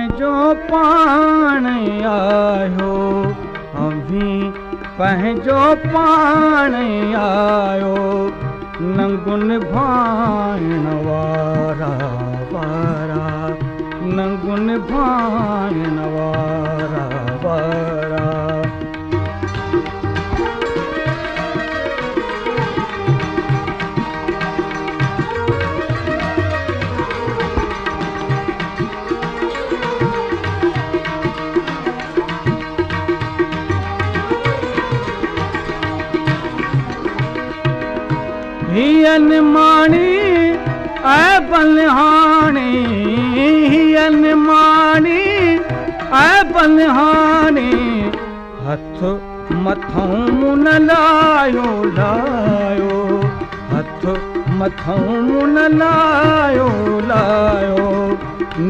पंहिंजो पाण आयो, अभी पंहिंजो पाण आयो, नंगुन भाइण वारा वारा, नंगुन भाइण वारा वारा। हियन माणी ऐ बलिहाणी, हियन माणी ऐ बलिहाणी, हथ मथों मुन लायो लायो, हथ मथों मुन लायो लायो,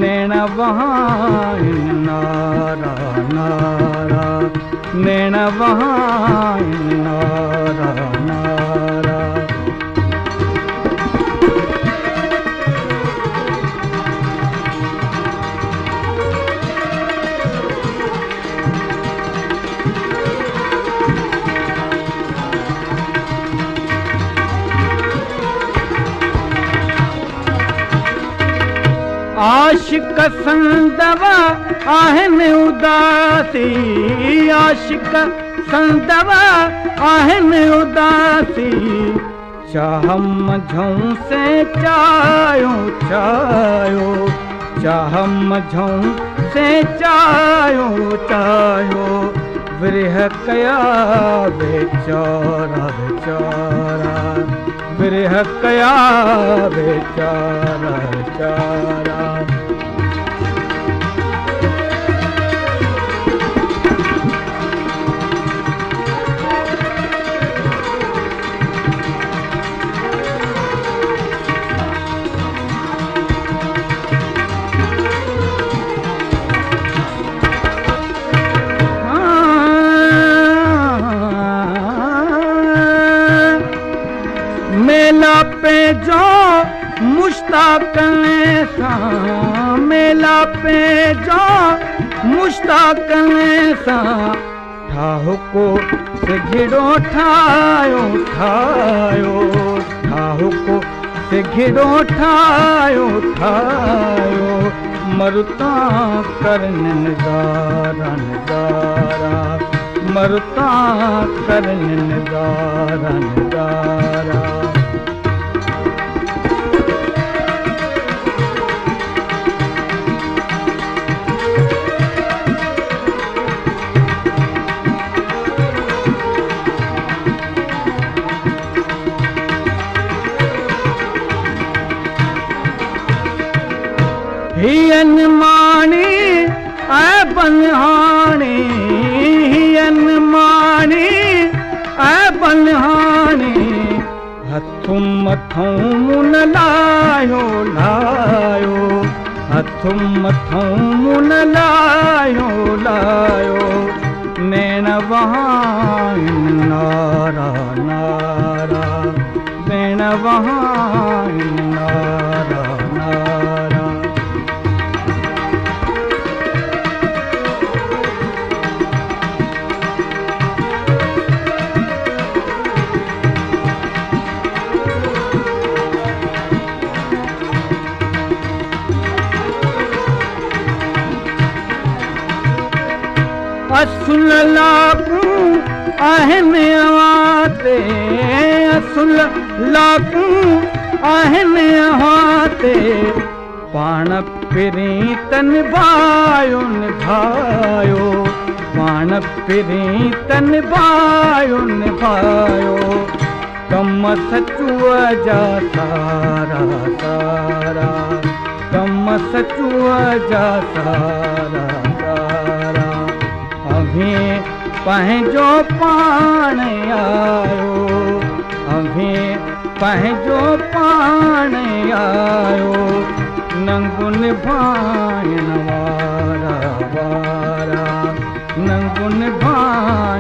नैण वहाइन नारा नारा, नैण वहाइन नारा नारा। आशिक संदवा आहिनि उदासी, आशिक संदवा आहिनि उदासी, चाहम मझों से चायो चायो, चाहम मझों से चायो चायो, विरह कया बेचारा बेचारा, विरह कया बेचारा बेचारा। मेला पे जो मुश्ताकन सां, मेला पे जो मुश्ताकन सां, ठाहुको सिघिड़ो ठायो ठायो, ठाहुको सिघिड़ो ठायो ठायो, मरुता करन नज़ारा नज़ारा, मरुता करन नज़ारा नज़ारा। हियन माणी ऐ बलिहाणी, हियन माणी ऐ बलिहाणी, हथ मथों मुन लायो लायो, हथ मथों मुन लायो लायो, नैण वहाइन नारा नारा, नैण वहाइन नारा नारा। असुल लाकू आहिनि अवाते, असुल लाकू आहिनि अवाते, पाण प्रीत निभायो निभायो, पाण प्रीत निभायो निभायो, कम सचुअ जा सारा सारा, कम सचुअ जा सारा सारा। अभी पंहिंजो पाण आयो, अभी पंहिंजो पाण आयो, नंगुन भाइण वारा वारा, नंगुन भाइण